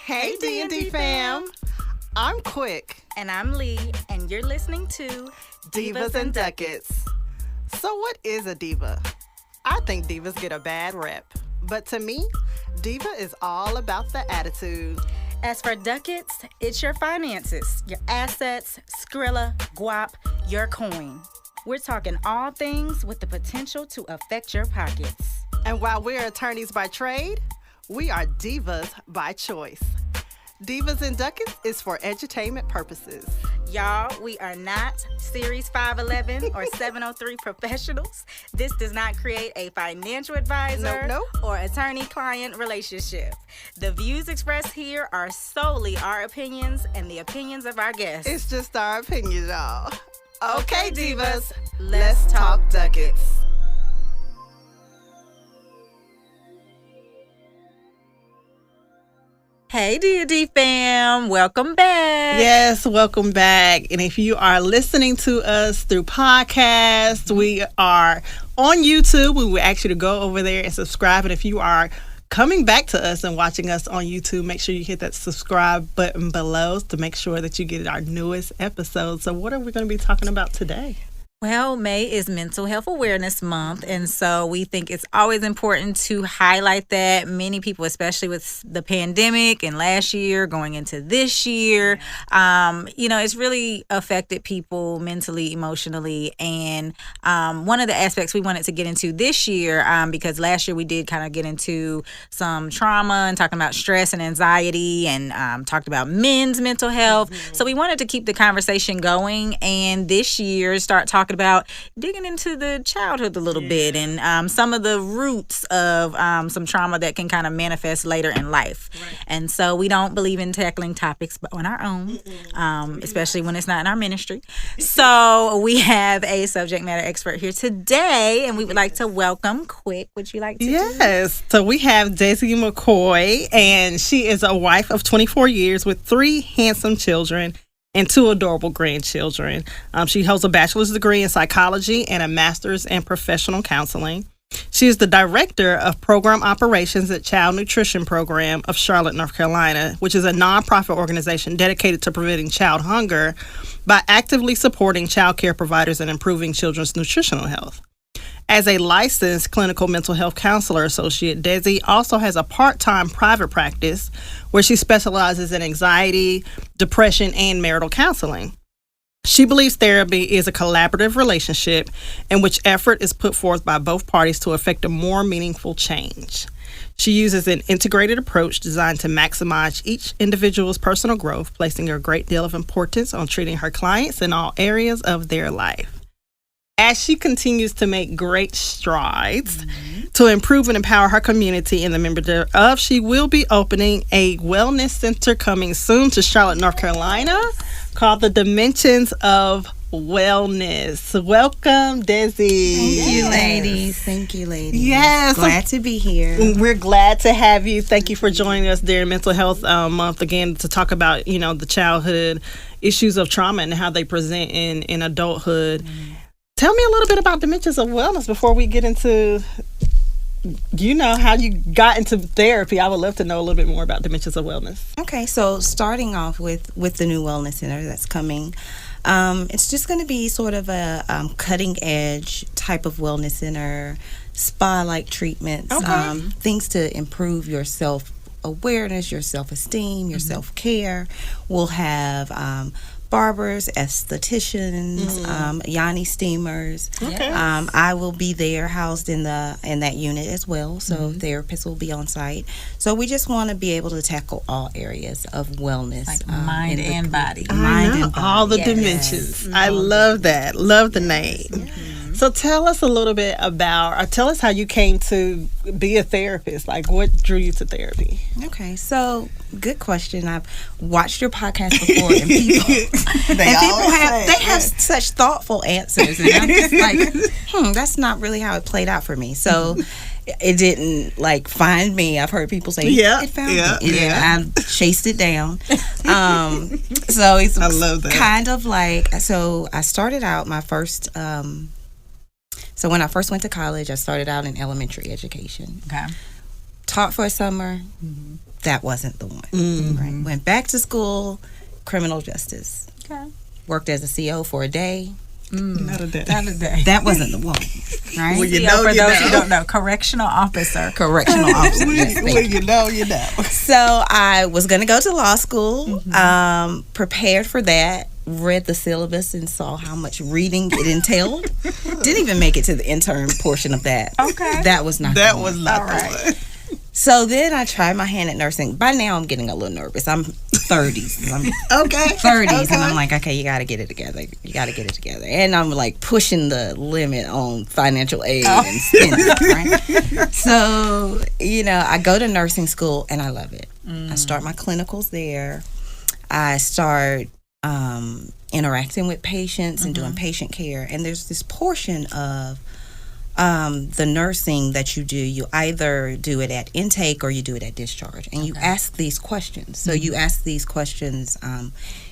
Hey D&D fam, I'm Quick. And I'm Lee, and you're listening to Divas and Ducats. So what is a diva? I think divas get a bad rep, but to me, diva is all about the attitude. As for ducats, it's your finances, your assets, Skrilla, guap, your coin. We're talking all things with the potential to affect your pockets. And while we're attorneys by trade, we are divas by choice. Divas and Ducats is for edutainment purposes. Y'all, we are not Series 511 or 703 professionals. This does not create a financial advisor or attorney-client relationship. The views expressed here are solely our opinions and the opinions of our guests. It's just our opinion, y'all. Okay, divas, let's talk ducats. Hey D&D fam, welcome back. Yes, welcome back. And if you are listening to us through podcasts, we are on YouTube. We would ask you to go over there and subscribe. And if you are coming back to us and watching us on YouTube, make sure you hit that subscribe button below to make sure that you get our newest episode. So what are we going to be talking about today? Well, May is Mental Health Awareness Month, and so we think it's always important to highlight that. Many people, especially with the pandemic and last year going into this year, it's really affected people mentally, emotionally, and one of the aspects we wanted to get into this year, because last year we did kind of get into some trauma and talking about stress and anxiety and talked about men's mental health. Mm-hmm. So we wanted to keep the conversation going, and this year start talking about digging into the childhood a little bit and some of the roots of some trauma that can kind of manifest later in life. Right. And so we don't believe in tackling topics on our own, especially when it's not in our ministry. So we have a subject matter expert here today, and we would like to welcome Quick. Would you like to? Yes. So we have Desi McKoy, and she is a wife of 24 years with 3 handsome children and 2 adorable grandchildren. She holds a bachelor's degree in psychology and a master's in professional counseling. She is the director of program operations at Child Nutrition Program of Charlotte, North Carolina, which is a nonprofit organization dedicated to preventing child hunger by actively supporting child care providers and improving children's nutritional health. As a licensed clinical mental health counselor associate, Desi also has a part-time private practice where she specializes in anxiety, depression, and marital counseling. She believes therapy is a collaborative relationship in which effort is put forth by both parties to effect a more meaningful change. She uses an integrated approach designed to maximize each individual's personal growth, placing a great deal of importance on treating her clients in all areas of their life. As she continues to make great strides to improve and empower her community and the members thereof, she will be opening a wellness center coming soon to Charlotte, North Carolina, called the Dimensions of Wellness. Welcome, Desi. Thank you, ladies. Yes. Glad to be here. We're glad to have you. Thank you for joining us during Mental Health Month again to talk about, the childhood issues of trauma and how they present in adulthood. Tell me a little bit about Dimensions of Wellness before we get into, how you got into therapy. I would love to know a little bit more about Dimensions of Wellness. Okay, so starting off with the new wellness center that's coming, it's just going to be sort of a cutting edge type of wellness center, spa-like treatments, things to improve your self-awareness, your self-esteem, your self-care. We'll have barbers, estheticians, yoni steamers. Okay. I will be there, housed in that unit as well. So therapists will be on site. So we just want to be able to tackle all areas of wellness, like mind and body. Mind and body. All the dimensions. Yes. I love that. Love the name. Yes. So tell us a little bit tell us how you came to be a therapist. Like, what drew you to therapy? Okay, so good question. I've watched your podcast before, and people have such thoughtful answers, and I'm just like, that's not really how it played out for me. So It didn't like find me. I've heard people say, it found me. I chased it down. So it's I love that. kind of like, so I started out my first, so when I first went to college, I started out in elementary education. Okay. Taught for a summer. That wasn't the one. Right. Went back to school, criminal justice. Okay. Worked as a CO for a day. Not a day. That wasn't the one. Right? Well, you CEO, know, for you those know. who don't know, correctional officer. Correctional officer. Yes, thank Well, you. you know, you know. So I was going to go to law school, prepared for that, read the syllabus and saw how much reading it entailed. Didn't even make it to the intern portion of that. Okay. That was not That the was one. not All the right. one. So then I tried my hand at nursing. By now I'm getting a little nervous. I'm 30s. I'm Okay. 30s and I'm like, okay, you got to get it together. You got to get it together. And I'm like pushing the limit on financial aid and spending, right? So, I go to nursing school and I love it. I start my clinicals there. I start interacting with patients and doing patient care. And there's this portion of the nursing that you do. You either do it at intake or you do it at discharge, and you ask these questions. So you ask these questions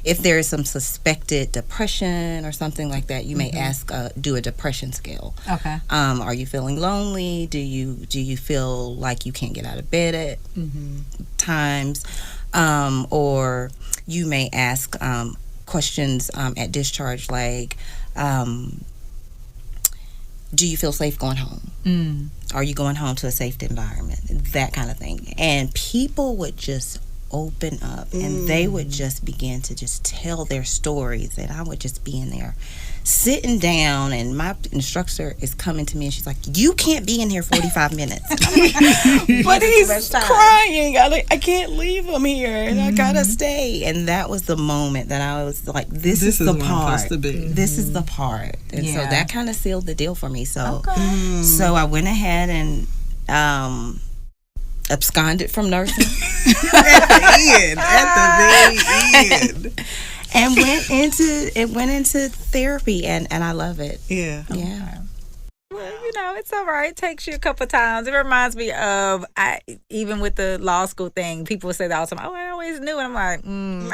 if there is some suspected depression or something like that. You may ask do a depression scale. Okay. Are you feeling lonely? Do you feel like you can't get out of bed at times? Or you may ask questions at discharge like do you feel safe going home? Are you going home to a safe environment? That kind of thing. And people would just open up and they would just begin to just tell their stories, and I would just be in there sitting down, and my instructor is coming to me and she's like, you can't be in here 45 minutes. But he's crying. I can't leave him here and I gotta stay. And that was the moment that I was like, this is the where I'm part. supposed to be. This is the part. And so Yeah. that kind of sealed the deal for me. So so I went ahead and absconded from nursing. At the very end. And went into therapy, and I love it. Yeah. Yeah. Well, it's all right. It takes you a couple times. It reminds me of even with the law school thing, people say that all the time. Oh, I always knew. And I'm like,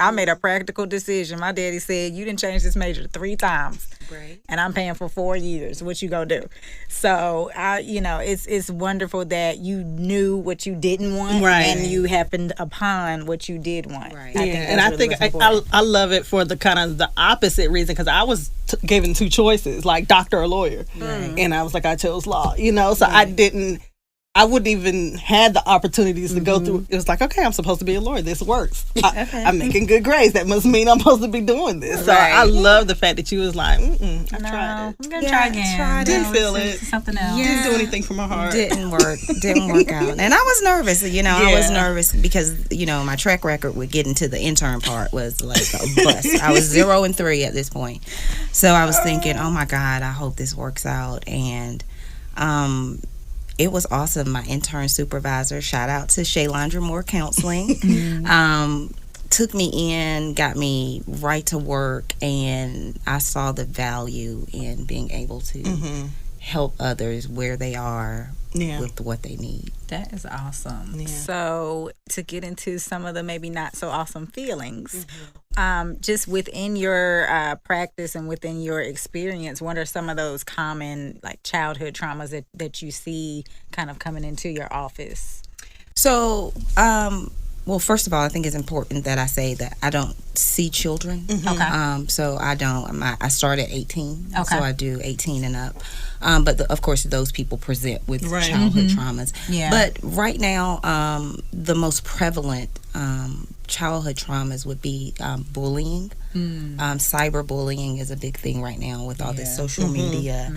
I made a practical decision. My daddy said, you didn't change this major 3 times. Right. And I'm paying for 4 years. What you gonna do? So it's wonderful that you knew what you didn't want, Right. and you happened upon what you did want. Right. Yeah, and I think that's really what's important. I love it for the kind of the opposite reason, because I was given 2 choices, like doctor or lawyer, and I was like, I chose law, so I wouldn't even had the opportunities to go through. It was like, okay, I'm supposed to be a lawyer. This works. I'm making good grades. That must mean I'm supposed to be doing this. So Right. I love the fact that you was like, I tried it. I'm gonna Yeah, try I again. tried Didn't feel it. Something else. Yeah. Didn't do anything for my heart. Didn't work out. And I was nervous, I was Yeah. nervous because, my track record with getting to the intern part was like a bust. I was 0 and 3 at this point. So I was thinking, oh my God, I hope this works out. And it was awesome. My intern supervisor, shout out to Shaylondra Moore Counseling, took me in, got me right to work, and I saw the value in being able to help others where they are with what they need. That is awesome. Yeah. So to get into some of the maybe not so awesome feelings, just within your practice and within your experience, what are some of those common like childhood traumas that you see kind of coming into your office? So, well, first of all, I think it's important that I say that I don't see children. Okay. So I don't. I start at 18. Okay. So I do 18 and up. But of course, those people present with Right. childhood traumas. Yeah. But right now, the most prevalent childhood traumas would be bullying. Cyberbullying is a big thing right now with all this social media.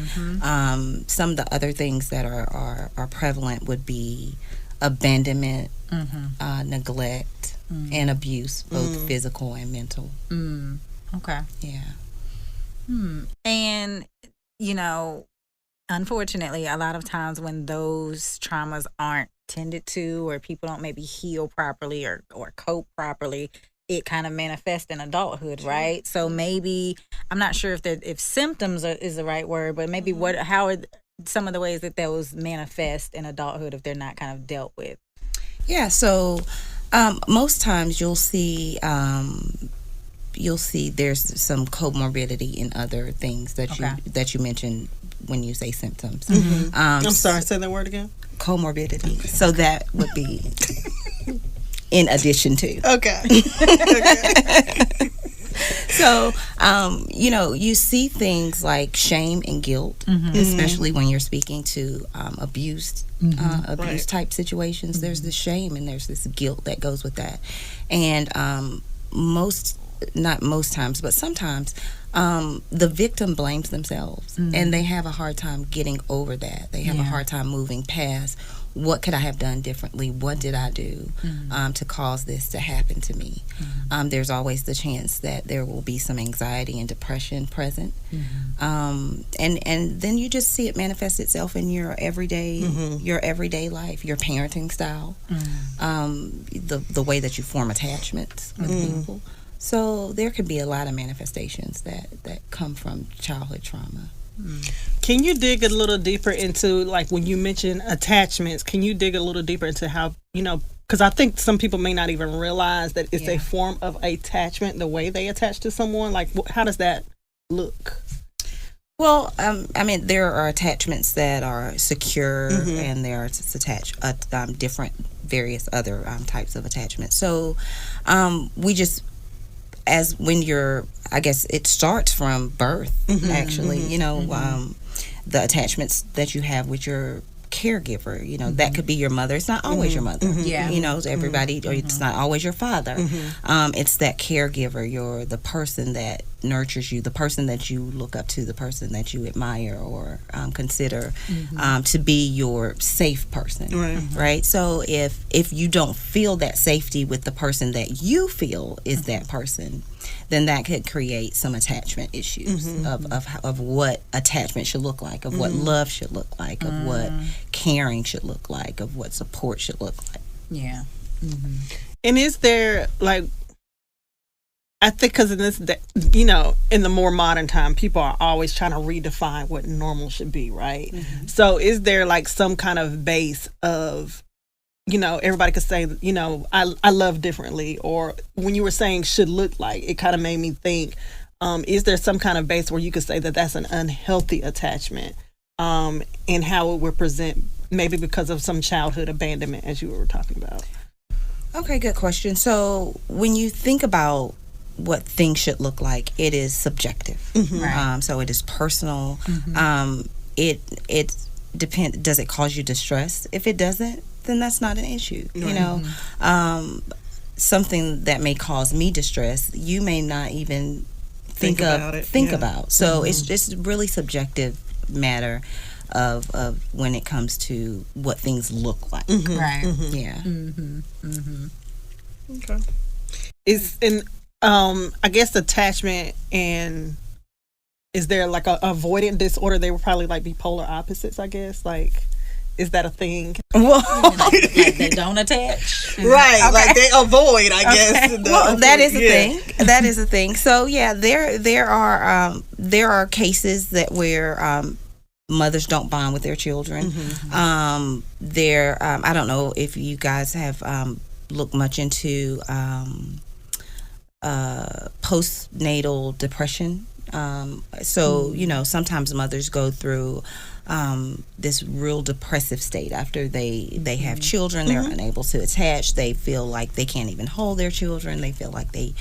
Some of the other things that are prevalent would be abandonment, neglect, and abuse, both physical and mental. Okay. Yeah. And unfortunately, a lot of times when those traumas aren't tended to, or people don't maybe heal properly or cope properly, it kind of manifests in adulthood, right? So maybe, I'm not sure if symptoms is the right word, but maybe how are some of the ways that those manifest in adulthood if they're not kind of dealt with? Yeah, so most times you'll see there's some comorbidity in other things that you mentioned when you say symptoms. I'm sorry, say that word again. Comorbidity. So that would be in addition to. Okay. So, you see things like shame and guilt, especially when you're speaking to abuse type situations. There's this shame and there's this guilt that goes with that. And not most times, but sometimes the victim blames themselves and they have a hard time getting over that. They have a hard time moving past, what could I have done differently? What did I do to cause this to happen to me? There's always the chance that there will be some anxiety and depression present. And then you just see it manifest itself in your everyday life, your parenting style, the way that you form attachments with people. So there could be a lot of manifestations that come from childhood trauma. Can you dig a little deeper into, like, when you mention attachments, can you dig a little deeper into how, because I think some people may not even realize that it's a form of attachment, the way they attach to someone. Like, how does that look? Well, there are attachments that are secure, and there are different, various other types of attachments. So I guess it starts from birth, actually, the attachments that you have with your caregiver, that could be your mother. It's not always your mother. Everybody, or it's not always your father. It's that caregiver, the person that nurtures you, the person that you look up to, the person that you admire or consider to be your safe person, right? So if you don't feel that safety with the person that you feel is that person, then that could create some attachment issues of what attachment should look like, of what love should look like, of what caring should look like, of what support should look like. Yeah. And is there, like, I think because in this, in the more modern time, people are always trying to redefine what normal should be, right? So is there, like, some kind of base of, everybody could say, I love differently, or when you were saying should look like, it kind of made me think, is there some kind of base where you could say that that's an unhealthy attachment, and how it would present, maybe because of some childhood abandonment, as you were talking about? Okay, good question. So when you think about what things should look like, it is subjective. Right. So it is personal. It depends. Does it cause you distress? If it doesn't, then that's not an issue. Something that may cause me distress, you may not even think about. So it's just really subjective matter of when it comes to what things look like. Right. Yeah. Okay. Is in I guess attachment, and is there like a avoidant disorder? They would probably like bipolar opposites, I guess. Like, is that a thing? Well, like they don't attach, right? Okay. Like they avoid, I guess. Well, that is a thing. That is a thing. So yeah, there are cases that where mothers don't bond with their children. I don't know if you guys have looked much into postnatal depression. So sometimes mothers go through this real depressive state after they have children. They're unable to attach. They feel like they can't even hold their children. They feel like they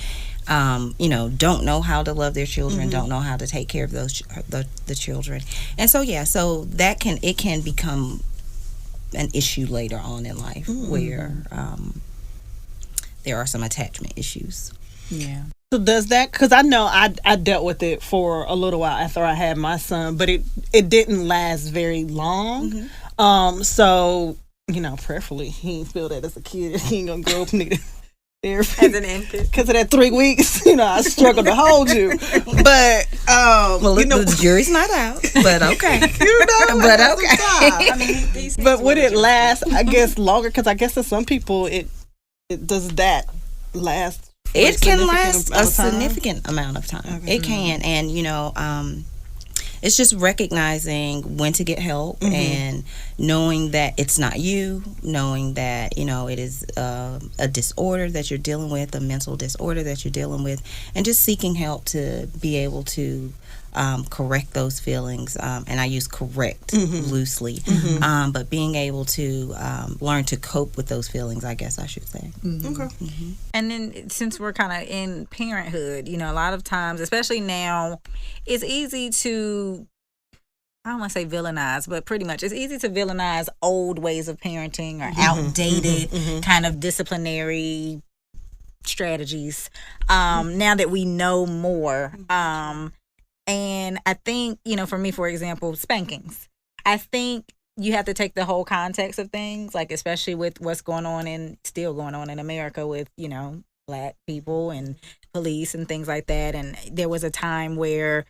don't know how to love their children, don't know how to take care of those the children. And so so that can become an issue later on in life where there are some attachment issues. Yeah. So does that, because I know I dealt with it for a little while after I had my son, but it didn't last very long. So, prayerfully, he ain't feel that as a kid. He ain't gonna grow up needing therapy. As an infant. Because of that 3 weeks, I struggled to hold you. But, the jury's not out, but okay. But okay. I mean, but would it last, I guess, longer? Because I guess to some people, it does that last? It can last a significant amount of time. Okay. It can, and it's just recognizing when to get help and knowing that it's not you, knowing that, you know, it is a disorder that you're dealing with, a mental disorder that you're dealing with, and just seeking help to be able to correct those feelings. And I use correct loosely, but being able to learn to cope with those feelings, I guess I should say. Okay. And then since we're kind of in parenthood, you know, a lot of times, especially now, it's easy to, I don't want to say villainize, but pretty much it's easy to villainize old ways of parenting or outdated kind of disciplinary strategies. Now that we know more, and I think, you know, for me, for example, spankings, I think you have to take the whole context of things, like especially with what's going on and still going on in America with, you know, Black people and police and things like that. And there was a time where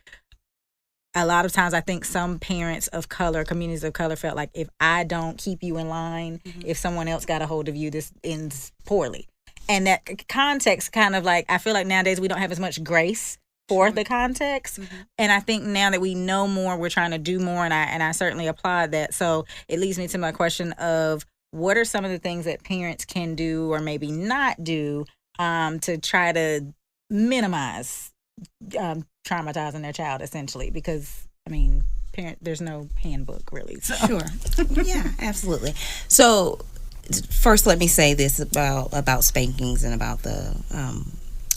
a lot of times I think some parents of color, communities of color, felt like if I don't keep you in line, if someone else got a hold of you, this ends poorly. And that context kind of like, I feel like nowadays we don't have as much grace for the context. And I think now that we know more, we're trying to do more, and I certainly applaud that. So it leads me to my question of what are some of the things that parents can do or maybe not do to try to minimize traumatizing their child, essentially, because I mean, there's no handbook really. So. Sure. Yeah, absolutely. So first let me say this about spankings and about the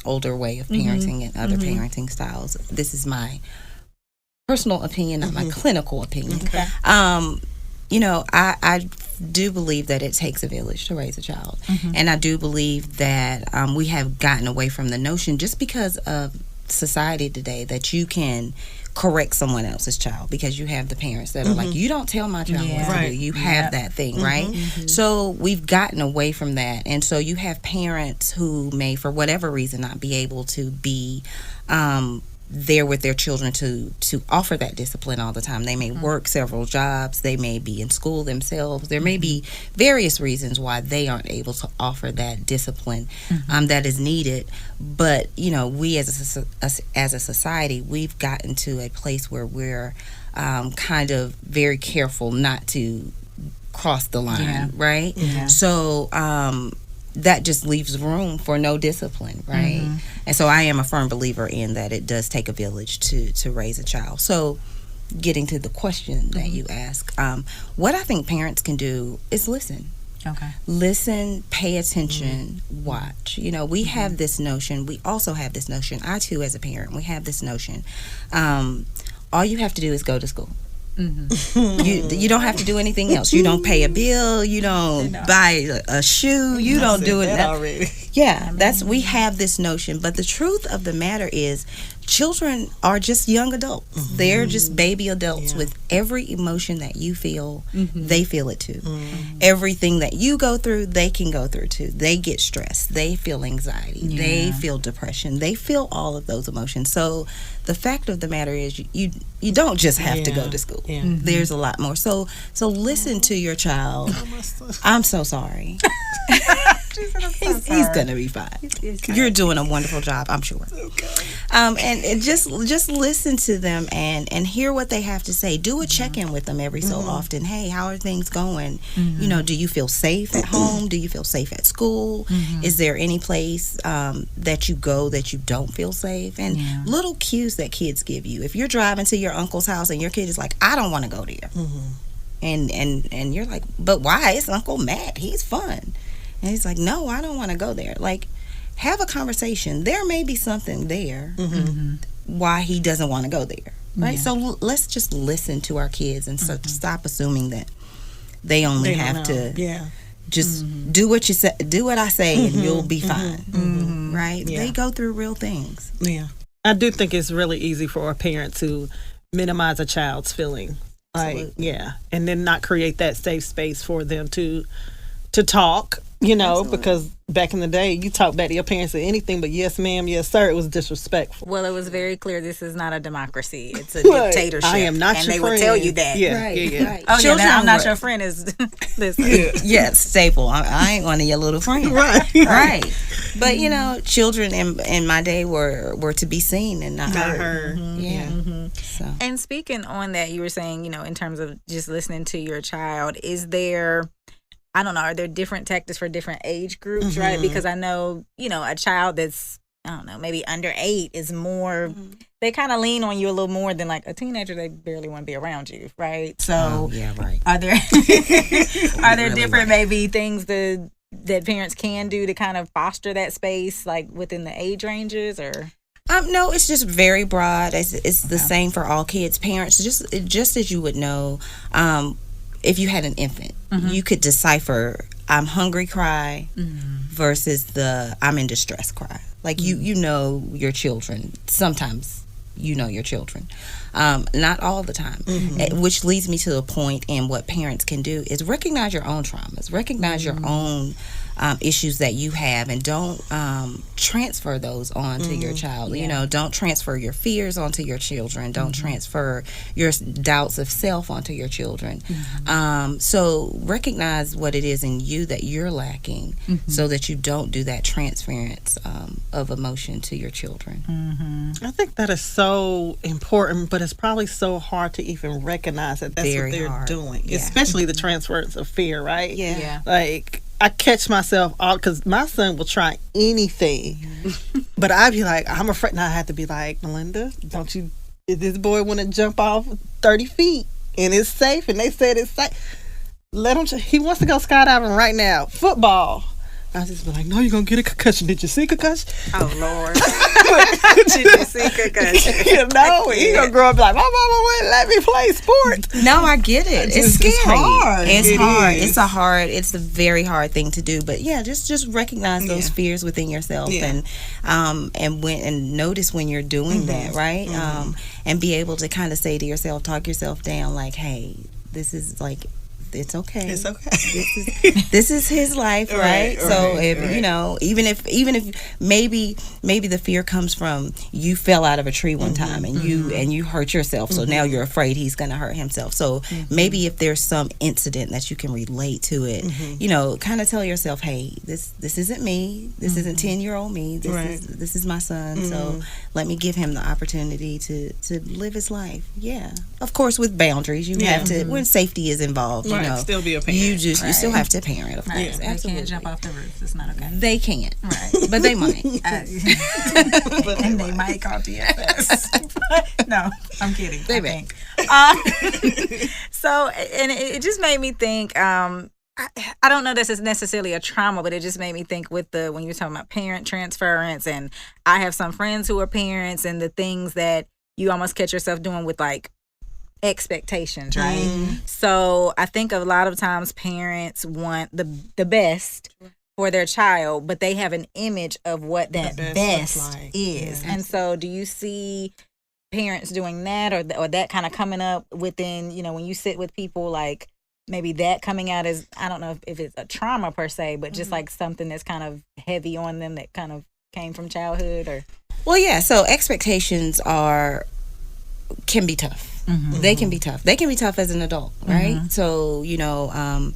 older way of parenting and other parenting styles. This is my personal opinion, not my clinical opinion. Okay. You know, I do believe that it takes a village to raise a child. And I do believe that we have gotten away from the notion, just because of society today, that you can correct someone else's child because you have the parents that are like, you don't tell my child what to do. You have that thing, right? So we've gotten away from that. And so you have parents who may, for whatever reason, not be able to be there with their children to offer that discipline all the time. They may work several jobs. They may be in school themselves. There may be various reasons why they aren't able to offer that discipline that is needed. But, you know, we as a society, we've gotten to a place where we're kind of very careful not to cross the line, right? So that just leaves room for no discipline, right? And so I am a firm believer in that it does take a village to raise a child. So getting to the question that you ask, what I think parents can do is listen. Okay. Listen, pay attention, watch. You know, we have this notion. We also have this notion. I, too, as a parent, we have this notion. All you have to do is go to school. You don't have to do anything else. You don't pay a bill. You don't buy a shoe. You don't do it that already. Yeah, we have this notion. But the truth of the matter is, children are just young adults. They're just baby adults with every emotion that you feel, they feel it too. Everything that you go through, they can go through too. They get stressed. They feel anxiety. They feel depression. They feel all of those emotions. So the fact of the matter is, you don't just have to go to school. There's a lot more. So listen to your child. I'm so sorry. He's gonna be fine. You're doing a wonderful job, I'm sure. And just listen to them and hear what they have to say. Do a check-in with them every so often. Hey, how are things going? You know, do you feel safe at home? Do you feel safe at school? Is there any place that you go that you don't feel safe? And little cues that kids give you. If you're driving to your uncle's house and your kid is like, I don't want to go there. And you're like, but why? It's Uncle Matt. He's fun. And he's like, no, I don't want to go there. Like, have a conversation. There may be something there why he doesn't want to go there, right? So let's just listen to our kids and stop assuming that they only have to just do what you say, do what I say, and you'll be fine, right? They go through real things. I do think it's really easy for a parent to minimize a child's feeling, and then not create that safe space for them to talk You know, Absolutely. because back in the day, you talk back to your parents or anything, but yes, ma'am, yes, sir, it was disrespectful. Well, it was very clear this is not a democracy. It's a Right. dictatorship. I am not and your they friend. would tell you that. Yeah, Right, yeah. right. Oh, Children yeah, I'm not were- your friend. Is listen. Yes, staple. I ain't one of your little friends. Right. Right. But you know, children in my day were to be seen and not Not heard. heard. Yeah. Mm-hmm. So And speaking on that, you were saying, you know, in terms of just listening to your child, is there, I don't know, are there different tactics for different age groups, right? Because I know, you know, a child that's, I don't know, maybe under 8 is more, they kind of lean on you a little more than like a teenager. They barely want to be around you, right? So yeah, right. are there are there Really different maybe things that parents can do to kind of foster that space, like within the age ranges, or? No, it's just very broad. It's the same for all kids. Parents, just as you would know, if you had an infant, you could decipher "I'm hungry" cry versus the "I'm in distress" cry. Like you know your children. Sometimes you know your children, not all the time. Which leads me to a point in what parents can do is recognize your own traumas, recognize your own issues that you have, and don't transfer those onto your child. You know, don't transfer your fears onto your children. Don't transfer your doubts of self onto your children. So recognize what it is in you that you're lacking, so that you don't do that transference of emotion to your children. I think that is so important, but it's probably so hard to even recognize that that's Very what they're hard. doing, Yeah. especially the transference of fear, right? Yeah. Like, I catch myself all, because my son will try anything, but I'd be like, I'm afraid. Now I have to be like, Melinda, don't you, if this boy want to jump off 30 feet and it's safe, and they said it's safe, let him, he wants to go skydiving right now. Football. I just be like, no, you're going to get a concussion. Did you see concussion? Oh, Lord. Did you see concussion? You know, he going to grow up like, my mama wouldn't let me play sports. No, I get it. It's scary. It's hard. It's It hard. is. It's a very hard thing to do. But yeah, just recognize those fears within yourself, and notice when you're doing that, right? And be able to kind of say to yourself, talk yourself down, like, hey, this is like, it's okay. It's okay. This is his life, right? So right, if right. you know, even if maybe the fear comes from you fell out of a tree one time and you hurt yourself, so now you're afraid he's going to hurt himself. So maybe if there's some incident that you can relate to it, you know, kind of tell yourself, hey, this isn't me. This isn't 10-year-old me. This is my son. So let me give him the opportunity to live his life. Yeah, of course, with boundaries. You have to, when safety is involved. You know, still be a parent. you still have to parent, of course. Right. They Absolutely. can't jump off the roof. It's not okay. They can't, Right. but they might. And they might call DFS. No, I'm kidding. They I may. think. So, and it just made me think, I don't know this is necessarily a trauma, but it just made me think with when you're talking about parent transference, and I have some friends who are parents, and the things that you almost catch yourself doing with like expectations, right? So I think a lot of times parents want the best for their child, but they have an image of what that best best looks like. is. Yeah. And so do you see parents doing that, or that kind of coming up within, you know, when you sit with people, like maybe that coming out as, I don't know if it's a trauma per se, but just like something that's kind of heavy on them that kind of came from childhood, or? Well, yeah. So expectations can be tough. They can be tough. They can be tough as an adult, right? So, you know,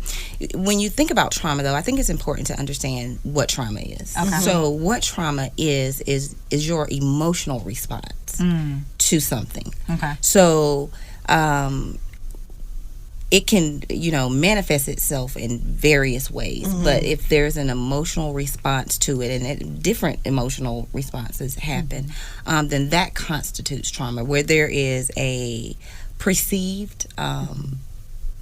when you think about trauma, though, I think it's important to understand what trauma is. Okay. So what trauma is your emotional response to something. Okay. So it can, you know, manifest itself in various ways. But if there's an emotional response to it, and different emotional responses happen, then that constitutes trauma, where there is a perceived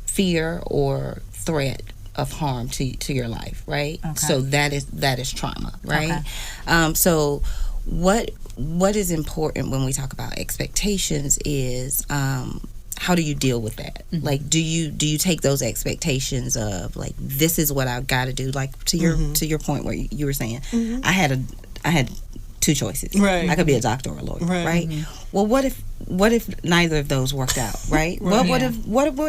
fear or threat of harm to your life, right? Okay. So that is trauma, right? Okay. So what is important when we talk about expectations is how do you deal with that? Like, do you take those expectations of like, this is what I've got to do? Like to your point where you were saying, I had two choices. Right. I could be a doctor or a lawyer. Right. Right. Well, what if neither of those worked out? Right. What would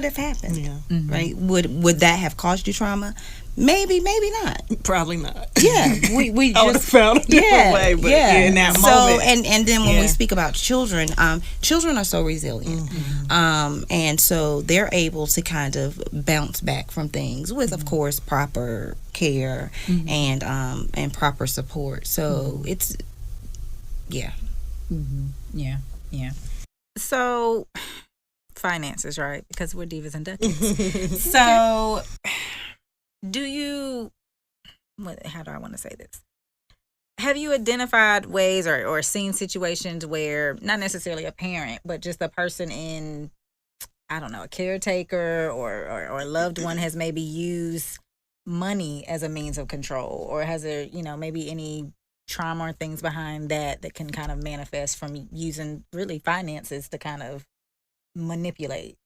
have happened? Yeah. Right. Would that have caused you trauma? Maybe not. Probably not. Yeah, we I would have just found a different way, but in that moment. And then when we speak about children, children are so resilient, and so they're able to kind of bounce back from things with, of course, proper care and proper support. So it's yeah. So finances, right? Because we're divas and duckies. So do you, how do I want to say this? Have you identified ways or seen situations where not necessarily a parent, but just a person in, I don't know, a caretaker or a loved one has maybe used money as a means of control, or has there, maybe any trauma or things behind that can kind of manifest from using really finances to kind of manipulate?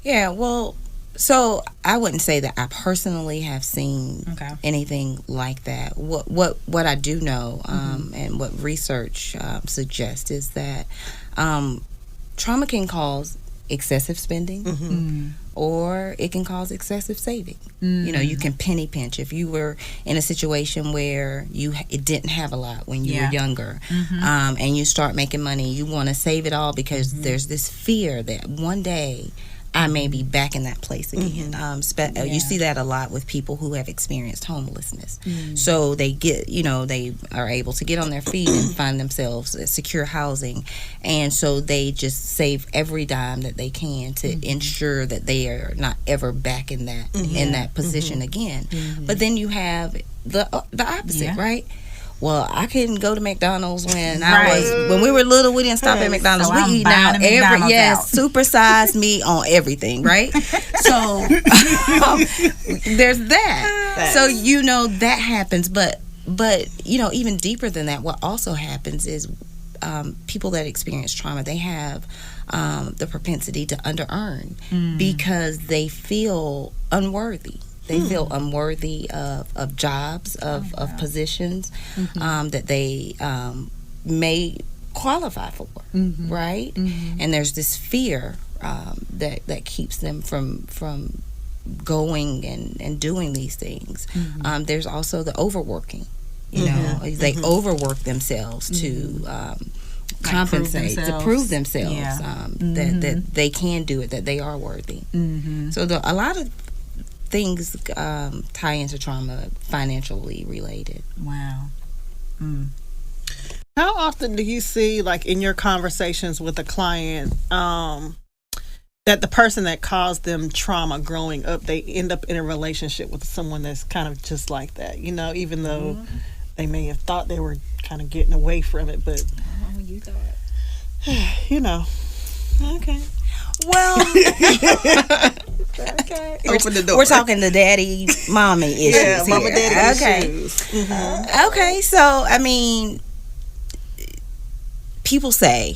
Yeah, well, so I wouldn't say that I personally have seen anything like that. What I do know, and what research suggests is that trauma can cause excessive spending, or it can cause excessive saving. You can penny pinch. If you were in a situation where it didn't have a lot when you were younger, and you start making money, you want to save it all because there's this fear that one day I may be back in that place again. You see that a lot with people who have experienced homelessness. So they get, they are able to get on their feet and find themselves secure housing. And so they just save every dime that they can to ensure that they are not ever back in that position again. But then you have the opposite, right? Well, I couldn't go to McDonald's when when we were little. We didn't stop at McDonald's. So we eat now supersize me on everything, right? So there's that. So that happens, but even deeper than that, what also happens is people that experience trauma, they have the propensity to under-earn because they feel unworthy. They feel unworthy of jobs, of positions that they may qualify for, right? And there's this fear that keeps them from going and doing these things. There's also the overworking. They overwork themselves to compensate, to prove themselves that they can do it, that they are worthy. So a lot of things tie into trauma, financially related. Wow. How often do you see, like in your conversations with a client, that the person that caused them trauma growing up, they end up in a relationship with someone that's kind of just like that, even though they may have thought they were kind of getting away from it, but you thought. Okay. Well, okay. Open the door. We're talking the daddy, mommy issues. Yeah, mama, daddy issues. Okay, so I mean, people say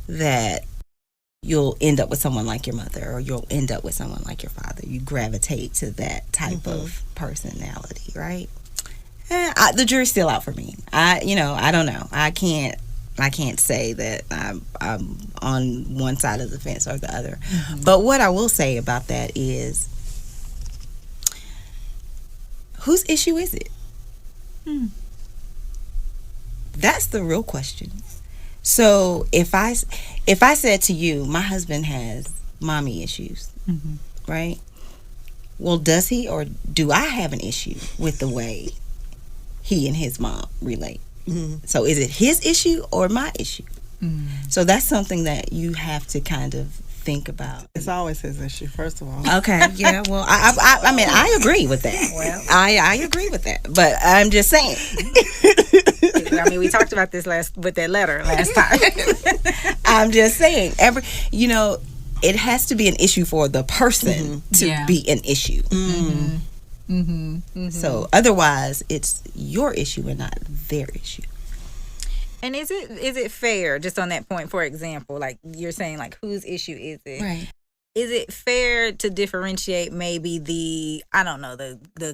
that you'll end up with someone like your mother, or you'll end up with someone like your father. You gravitate to that type of personality, right? The jury's still out for me. I don't know. I can't say that I'm on one side of the fence or the other. But what I will say about that is, whose issue is it? That's the real question. So if I said to you, my husband has mommy issues, right? Well, does he, or do I have an issue with the way he and his mom relate? So is it his issue or my issue? So that's something that you have to kind of think about. It's always his issue, first of all. Okay, yeah, well, I mean, I agree with that. Well, I agree with that, but I'm just saying. I mean, we talked about this with that letter last time. I'm just saying, it has to be an issue for the person to be an issue. So otherwise, it's your issue and not their issue. And is it fair, just on that point, for example, like you're saying, like, whose issue is it? Right. Is it fair to differentiate maybe the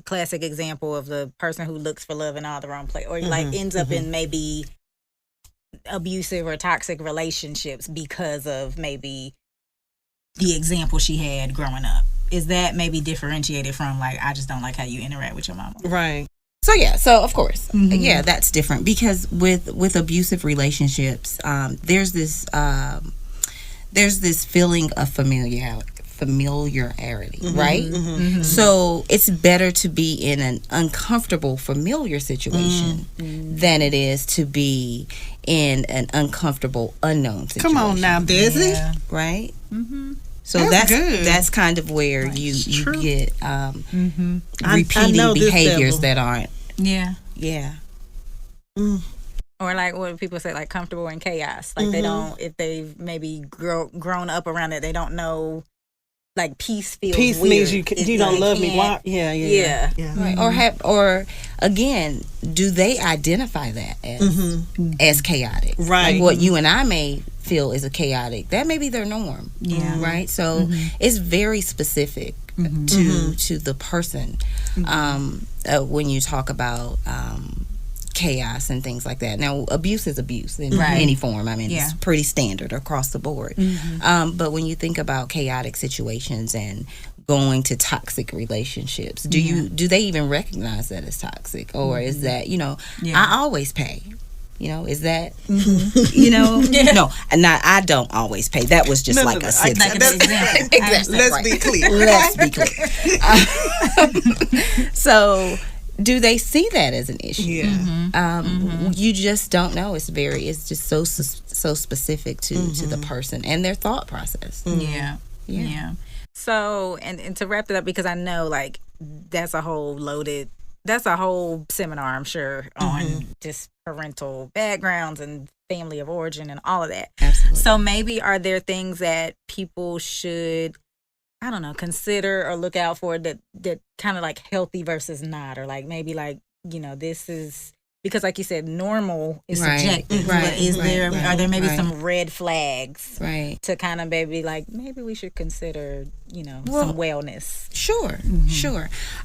classic example of the person who looks for love in all the wrong place, or like ends up in maybe abusive or toxic relationships because of maybe the example she had growing up? is that maybe differentiated from like, I just don't like how you interact with your mama? Right. So of course, yeah, that's different, because with abusive relationships, there's this feeling of familiarity, right? So it's better to be in an uncomfortable familiar situation than it is to be in an uncomfortable unknown situation. Come on now, Desi. Yeah. Right? So That's good. that's kind of where you get I repeating know this behaviors devil. that aren't. Yeah. Yeah. Or like what people say, like comfortable in chaos. Like they don't, if they've maybe grown up around it, they don't know. Like peace feels Peace weird. means you It's don't like, love me. can't- Why? Yeah. Yeah. Right. Or again, do they identify that as chaotic? Right. Like what you and I may feel is a chaotic, that may be their norm. Yeah. Right. So it's very specific to the person. When you talk about chaos and things like that. Now, abuse is abuse in any form. I mean, it's pretty standard across the board. But when you think about chaotic situations and going to toxic relationships, do they even recognize that as toxic, or is that I always pay? Is that no? Not I don't always pay. That was just like a sentence. Like an example. Exactly. Let's be clear. Let's be clear. So, do they see that as an issue? Yeah. You just don't know. It's just so specific to the person and their thought process. Yeah. So, and to wrap it up, because I know like that's a whole seminar, I'm sure, on just parental backgrounds and family of origin and all of that. Absolutely. So maybe are there things that people should, I don't know, consider or look out for that kind of like healthy versus not, or like maybe like, this is, because like you said, normal is subjective. But are there maybe some red flags to kind of maybe we should consider, some wellness? Sure.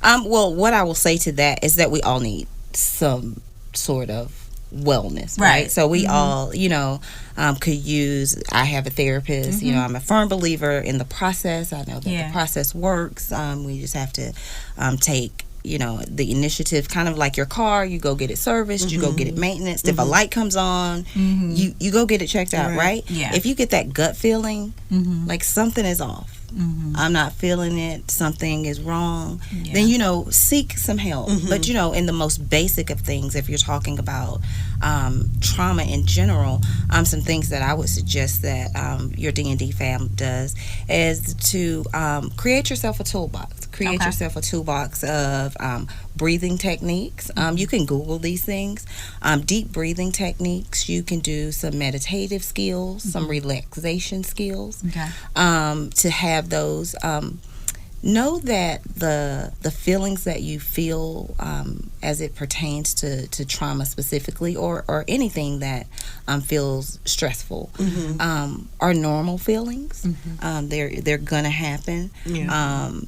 Well, what I will say to that is that we all need some sort of wellness, right? So we all, could use, I have a therapist, I'm a firm believer in the process. I know that the process works. We just have to take the initiative, kind of like your car. You go get it serviced, you go get it maintenance. If a light comes on, you go get it checked out, right? If you get that gut feeling like something is off, I'm not feeling it, something is wrong, then seek some help. But in the most basic of things, if you're talking about trauma in general, some things that I would suggest that your D&D fam does is to create yourself a toolbox. Create yourself a toolbox of breathing techniques. You can Google these things. Deep breathing techniques. You can do some meditative skills, some relaxation skills. To have those. Know that the feelings that you feel as it pertains to trauma specifically, or anything that feels stressful, are normal feelings. They're gonna happen,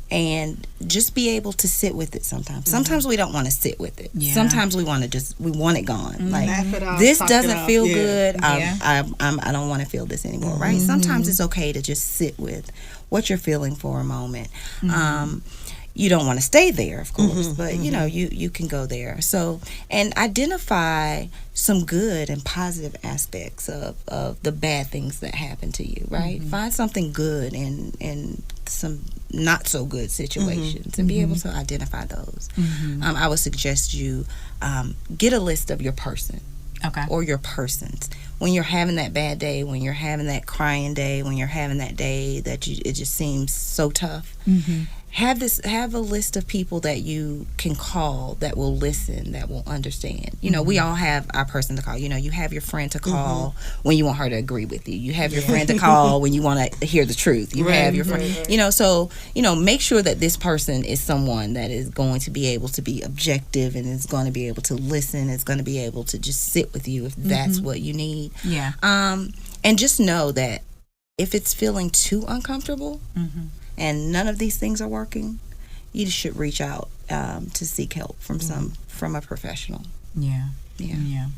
and just be able to sit with it. Sometimes we don't want to sit with it. Sometimes we want it gone. Like, this doesn't feel good. I don't want to feel this anymore. Right? Sometimes it's okay to just sit with what you're feeling for a moment. You don't want to stay there, of course, but you can go there. So, and identify some good and positive aspects of the bad things that happen to you, right? Find something good in some not so good situations and be able to identify those. I would suggest you get a list of your person. Or your persons. When you're having that bad day, when you're having that crying day, when you're having that day that it just seems so tough, have a list of people that you can call, that will listen, that will understand. We all have our person to call. You have your friend to call when you want her to agree with you. You have your friend to call when you want to hear the truth. You have your friend, so make sure that this person is someone that is going to be able to be objective and is going to be able to listen. Is going to be able to just sit with you if that's what you need. And just know that if it's feeling too uncomfortable and none of these things are working, you should reach out to seek help from a professional. And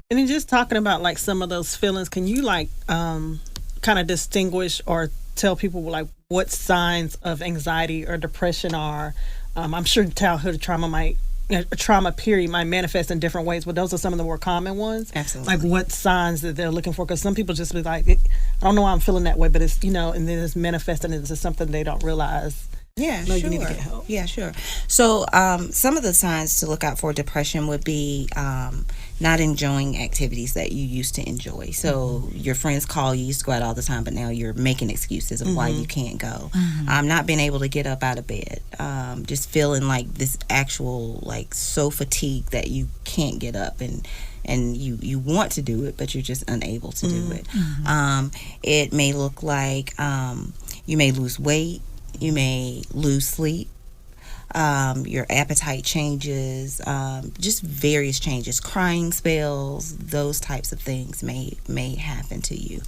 then just talking about like some of those feelings, can you kind of distinguish or tell people like what signs of anxiety or depression are. I'm sure childhood trauma period might manifest in different ways, but those are some of the more common ones. Absolutely. Like what signs that they're looking for, because some people just be like, I don't know why I'm feeling that way, but it's, and then it's manifesting into something they don't realize. Yeah, No, sure. you need to get help. Yeah, sure. So some of the signs to look out for depression would be not enjoying activities that you used to enjoy. So your friends call you used to go out all the time, but now you're making excuses of why you can't go. Not being able to get up out of bed. Just feeling like this actual, like, so fatigued that you can't get up and you want to do it, but you're just unable to do it. It may look like you may lose weight. You may lose sleep. Your appetite changes. Just various changes. Crying spells. Those types of things may happen to you.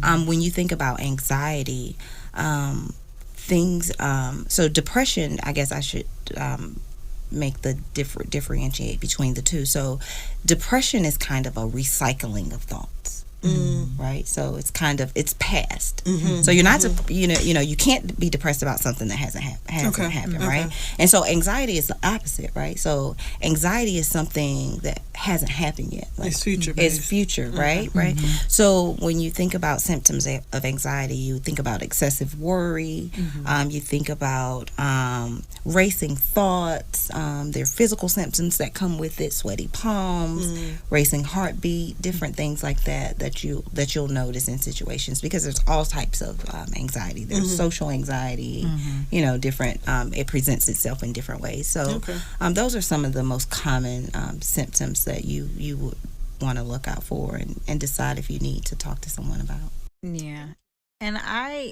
When you think about anxiety, so depression, I guess I should make the differentiate between the two. So depression is kind of a recycling of thoughts. Right, so it's past. So you're not, you can't be depressed about something that hasn't happened, right? And so anxiety is the opposite, right? So anxiety is something that hasn't happened yet. Like, It's future. it's future, right? Right. So when you think about symptoms of anxiety, you think about excessive worry. You think about racing thoughts. There are physical symptoms that come with it: sweaty palms, racing heartbeat, different things like that you'll notice in situations, because there's all types of anxiety. There's social anxiety, different. It presents itself in different ways. So those are some of the most common symptoms that you would want to look out for and decide if you need to talk to someone about. Yeah. And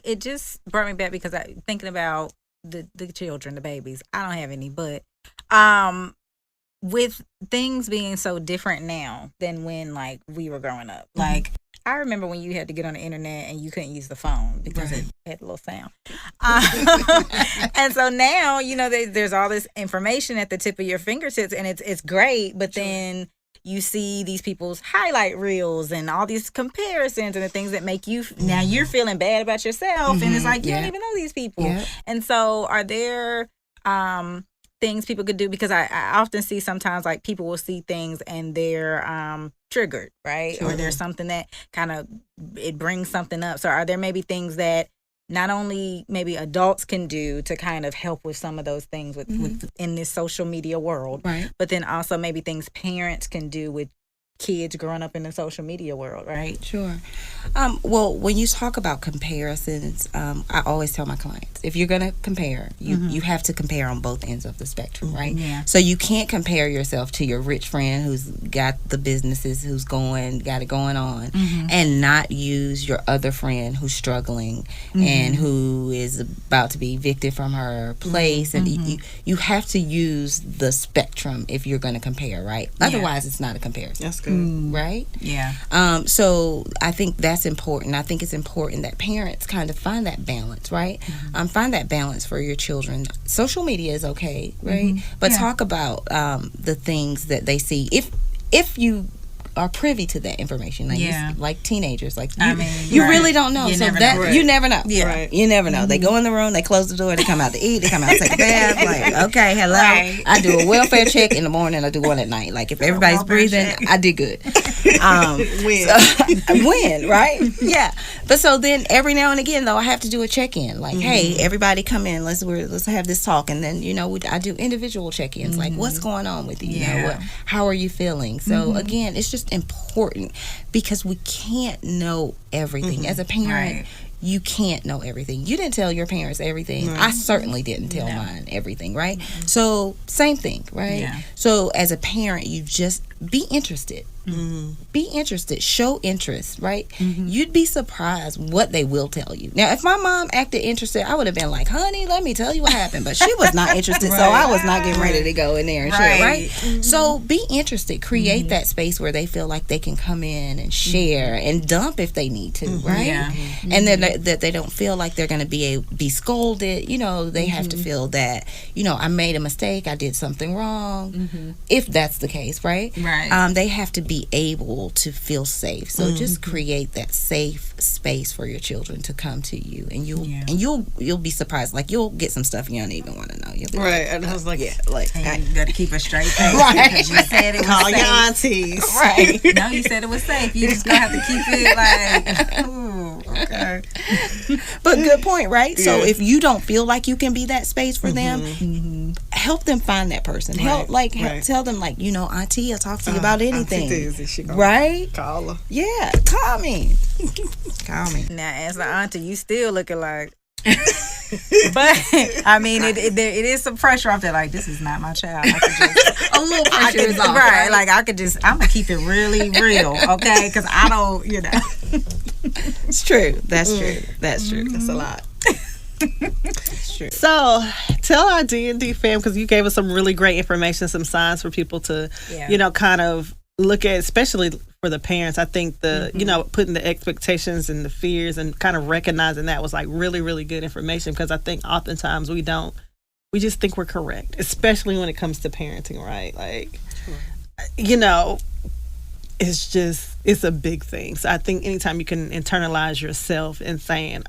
it just brought me back, because I thinking about the children, the babies. I don't have any, but with things being so different now than when, like, we were growing up. Like, I remember when you had to get on the internet and you couldn't use the phone because it had a little sound. And so now, there's all this information at the tip of your fingertips, and it's great, but then you see these people's highlight reels and all these comparisons and the things that make you, now you're feeling bad about yourself, and it's like, you don't even know these people. And so are there things people could do? Because I often see sometimes, like, people will see things and they're triggered, right? Or there's something that kind of, it brings something up. So are there maybe things that not only maybe adults can do to kind of help with some of those things with in this social media world, but then also maybe things parents can do with kids growing up in the social media world, right? Sure. Well, when you talk about comparisons, I always tell my clients, if you're going to compare, you have to compare on both ends of the spectrum, right? Yeah. So you can't compare yourself to your rich friend who's got the businesses, who's got it going on, and not use your other friend who's struggling and who is about to be evicted from her place. And you have to use the spectrum if you're going to compare, right? Otherwise, it's not a comparison. That's good. Right? Yeah. So I think that's important. I think it's important that parents kind of find that balance, right? Find that balance for your children. Social media is okay, right? But talk about the things that they see. If you are privy to that information, like teenagers, like you really don't know. You never know. Yeah. Right. You never know. They go in the room, they close the door, they come out to eat, they come out to take a bath. Like, okay, hello. Right. I do a welfare check in the morning, I do one at night. Like, if everybody's breathing, I did good. Win, right? Yeah. But so then every now and again, though, I have to do a check-in. Like, hey, everybody come in, let's have this talk. And then, I do individual check-ins. Like, what's going on with you? How are you feeling? So again, it's just important, because we can't know everything. As a parent, you can't know everything. You didn't tell your parents everything. I certainly didn't tell mine everything, right? So same thing, right? So as a parent, you just be interested. Be interested. Show interest, right? You'd be surprised what they will tell you. Now, if my mom acted interested, I would have been like, honey, let me tell you what happened. But she was not interested, so I was not getting ready to go in there and share, right? So be interested. Create that space where they feel like they can come in and share and dump if they need to, right? And then that they don't feel like they're going to be scolded. They have to feel that, I made a mistake, I did something wrong, if that's the case, right? Right. They have to be able to feel safe. So just create that safe space for your children to come to you, and you'll be surprised. Like, you'll get some stuff you don't even want to know. You'll be Right. And I was like, yeah, like And you got to keep a straight face. Right. Because you said it was call safe. your aunties. right. No, you said it was safe. You just gonna have to keep it like, ooh, okay. But good point, right? So Yeah. if you don't feel like you can be that space for them, help them find that person. Help, like, tell them, like, Auntie, I'll talk to you about anything. Auntie Desi, she gonna Right? call her. Yeah, call me. Call me. Now, as an auntie, you still looking like. But I mean, it is some pressure off there. Like, this is not my child. I could just, A little pressure is off, right? Like, I'm gonna keep it really real, okay? Because I don't, It's true. That's true. That's true. That's a lot. It's true. So, tell our D&D fam, because you gave us some really great information, some signs for people to, kind of look at, especially for the parents. I think putting the expectations and the fears and kind of recognizing that was like really, really good information, because I think oftentimes we just think we're correct, especially when it comes to parenting, right? Like, it's a big thing. So I think anytime you can internalize yourself and saying,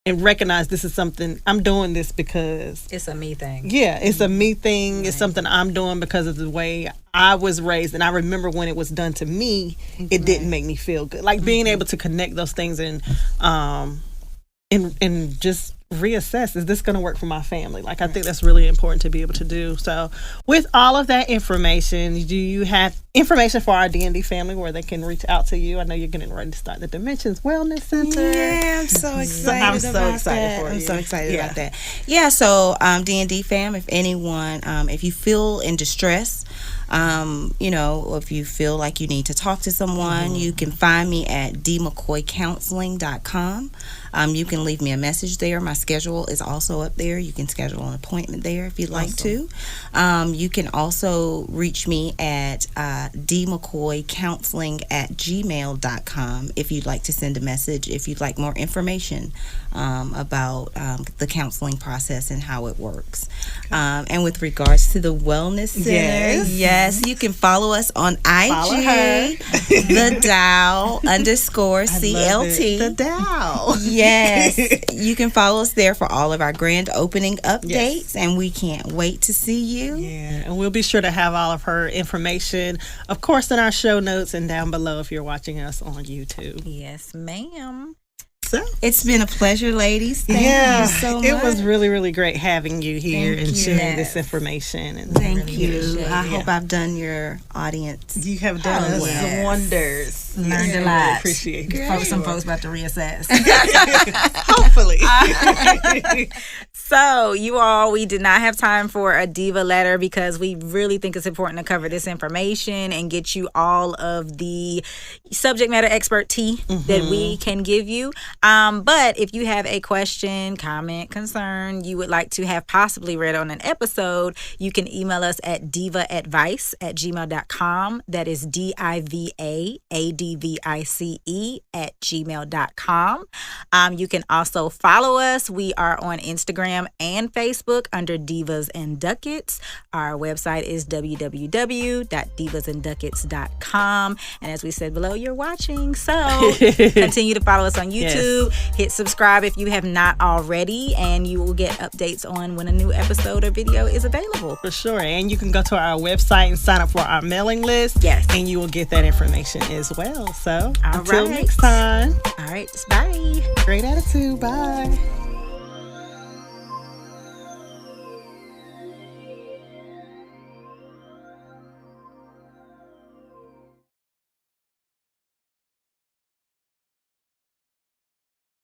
and recognize this is something, I'm doing this because it's a me thing. Yeah, it's a me thing. It's something I'm doing because of the way I was raised. And I remember when it was done to me, it didn't make me feel good. Like, being able to connect those things and just reassess, is this going to work for my family? Like, I think that's really important to be able to do. So with all of that information, do you have information for our D&D family where they can reach out to you? I know you're getting ready to start the Dimensions Wellness Center. Yeah, I'm so excited. I'm so excited for you. I'm so excited about that. Yeah, so D&D fam, if anyone, if you feel in distress, if you feel like you need to talk to someone, you can find me at dmckoycounseling.com. You can leave me a message there. My schedule is also up there. You can schedule an appointment there if you'd like to. You can also reach me at dmckoycounseling@gmail.com if you'd like to send a message, if you'd like more information about the counseling process and how it works. And with regards to the Wellness Center, yes, you can follow us on IG, the Dow _CLT. The Dow. Yes, you can follow us there for all of our grand opening updates, and we can't wait to see you. Yeah, and we'll be sure to have all of her information, of course, in our show notes and down below if you're watching us on YouTube. Yes, ma'am. So it's been a pleasure, ladies. Thank you so much. It was really, really great having you here and sharing this information. And thank you. I hope I've done your audience. You have done us some wonders. Learned a lot. Appreciate it. Some folks about to reassess. Hopefully. So, you all, we did not have time for a diva letter because we really think it's important to cover this information and get you all of the subject matter expert tea that we can give you. But if you have a question, comment, concern you would like to have possibly read on an episode, you can email us at divaadvice@gmail.com. That is DIVAADVICE@gmail.com. You can also follow us. We are on Instagram and Facebook under Divas and Ducats. Our website is www.divasandducats.com. And as we said below, you're watching. So continue to follow us on YouTube. Hit subscribe if you have not already, and you will get updates on when a new episode or video is available. For sure. And you can go to our website and sign up for our mailing list. Yes. And you will get that information as well. So until right. next time. All right. Bye. Great attitude. Bye.